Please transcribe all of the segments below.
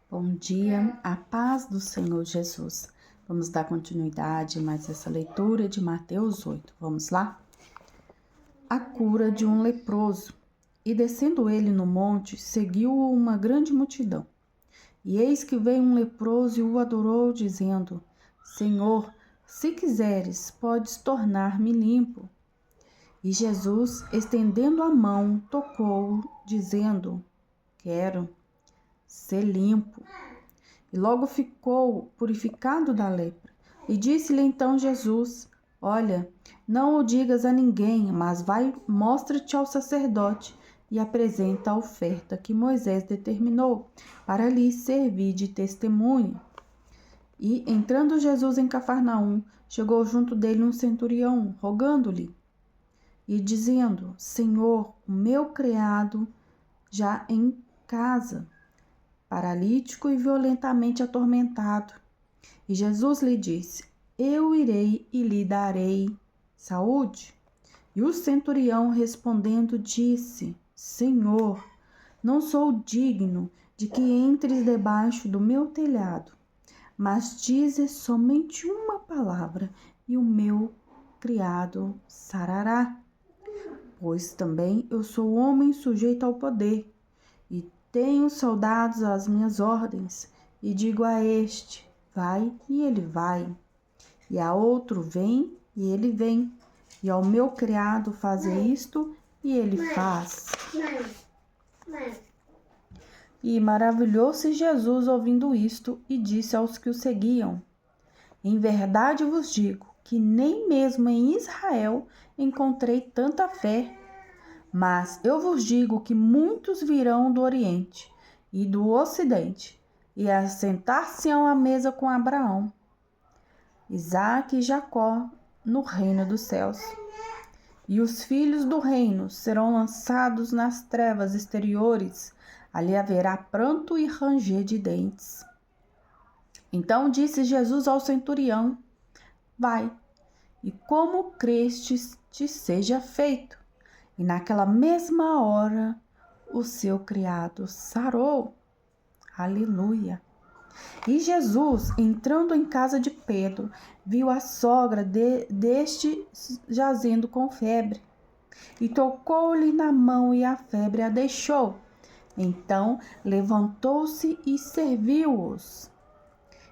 Bom dia, a paz do Senhor Jesus. Vamos dar continuidade a mais essa leitura de Mateus 8. Vamos lá? A cura de um leproso. E descendo ele no monte, seguiu-o uma grande multidão. E eis que veio um leproso e o adorou, dizendo: Senhor, se quiseres, podes tornar-me limpo. E Jesus, estendendo a mão, tocou-o, dizendo: Quero ser limpo. E logo ficou purificado da lepra. E disse-lhe então Jesus: Olha, não o digas a ninguém, mas vai, mostra-te ao sacerdote e apresenta a oferta que Moisés determinou, para lhe servir de testemunho. E entrando Jesus em Cafarnaum, chegou junto dele um centurião, rogando-lhe e dizendo: Senhor, o meu criado já em casa, paralítico e violentamente atormentado. E Jesus lhe disse: Eu irei e lhe darei saúde. E o centurião respondendo disse: Senhor, não sou digno de que entres debaixo do meu telhado, mas dize somente uma palavra e o meu criado sarará. Pois também eu sou homem sujeito ao poder, e tenho soldados às minhas ordens, e digo a este: vai, e ele vai, e a outro: vem, e ele vem, e ao meu criado: faze isto, e ele faz. E maravilhou-se Jesus ouvindo isto, e disse aos que o seguiam: Em verdade vos digo que nem mesmo em Israel encontrei tanta fé. Mas eu vos digo que muitos virão do Oriente e do Ocidente e assentar-se-ão à mesa com Abraão, Isaque e Jacó no reino dos céus. E os filhos do reino serão lançados nas trevas exteriores, ali haverá pranto e ranger de dentes. Então disse Jesus ao centurião: Vai, e como crestes te seja feito. E naquela mesma hora o seu criado sarou. Aleluia! E Jesus, entrando em casa de Pedro, viu a sogra deste jazendo com febre. E tocou-lhe na mão e a febre a deixou. Então levantou-se e serviu-os.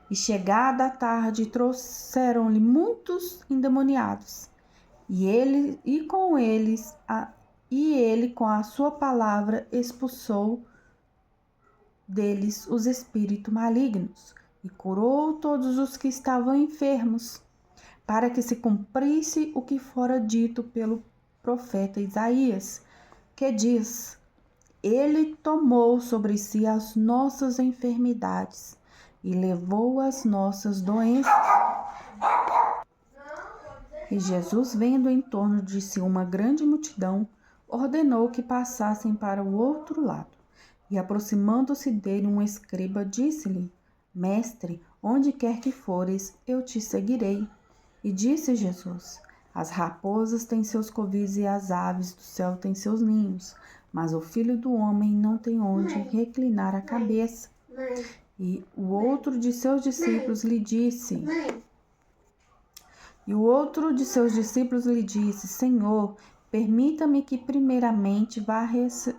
E chegada a tarde trouxeram-lhe muitos endemoniados. E ele com a sua palavra expulsou deles os espíritos malignos e curou todos os que estavam enfermos, para que se cumprisse o que fora dito pelo profeta Isaías, que diz: Ele tomou sobre si as nossas enfermidades e levou as nossas doenças. E Jesus, vendo em torno de si uma grande multidão, ordenou que passassem para o outro lado. E aproximando-se dele um escriba, disse-lhe: Mestre, onde quer que fores, eu te seguirei. E disse Jesus: As raposas têm seus covis e as aves do céu têm seus ninhos, mas o Filho do Homem não tem onde reclinar a cabeça. E o outro de seus discípulos lhe disse: Senhor, permita-me que primeiramente vá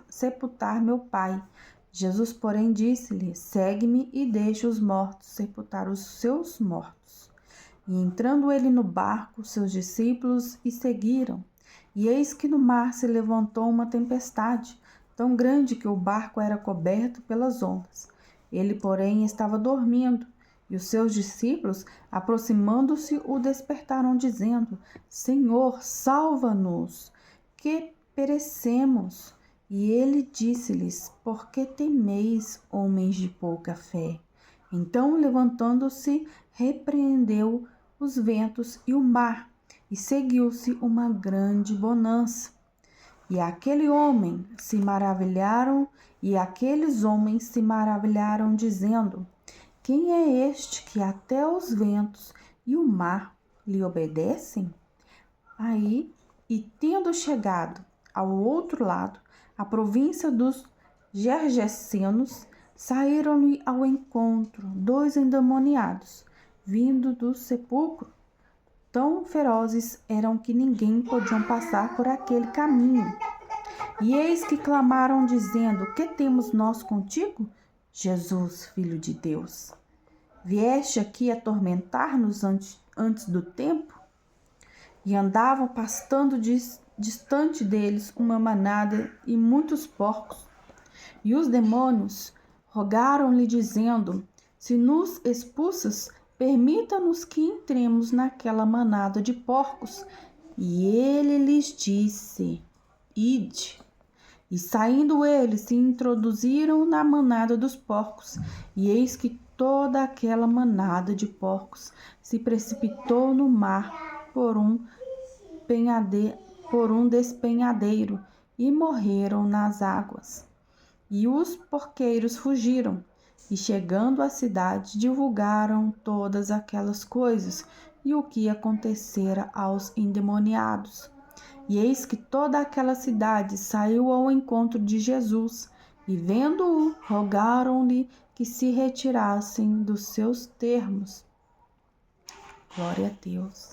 sepultar meu pai. Jesus, porém, disse-lhe: Segue-me e deixa os mortos sepultar os seus mortos. E entrando ele no barco, seus discípulos o seguiram. E eis que no mar se levantou uma tempestade, tão grande que o barco era coberto pelas ondas. Ele, porém, estava dormindo. E os seus discípulos, aproximando-se, o despertaram, dizendo: Senhor, salva-nos, que perecemos. E ele disse-lhes: Por que temeis, homens de pouca fé? Então, levantando-se, repreendeu os ventos e o mar, e seguiu-se uma grande bonança. E aqueles homens se maravilharam, dizendo: Quem é este que até os ventos e o mar lhe obedecem? Aí, e tendo chegado ao outro lado, a província dos Gergesenos, saíram-lhe ao encontro 2 endemoniados, vindo do sepulcro. Tão ferozes eram que ninguém podia passar por aquele caminho. E eis que clamaram, dizendo: Que temos nós contigo, Jesus, Filho de Deus? Vieste aqui atormentar-nos antes do tempo? E andavam pastando distante deles uma manada e muitos porcos. E os demônios rogaram-lhe, dizendo: Se nos expulsas, permita-nos que entremos naquela manada de porcos. E ele lhes disse: Ide. E saindo eles, se introduziram na manada dos porcos, e eis que toda aquela manada de porcos se precipitou no mar por um despenhadeiro, e morreram nas águas. E os porqueiros fugiram, e chegando à cidade, divulgaram todas aquelas coisas e o que acontecera aos endemoniados. E eis que toda aquela cidade saiu ao encontro de Jesus, e vendo-o, rogaram-lhe que se retirassem dos seus termos. Glória a Deus.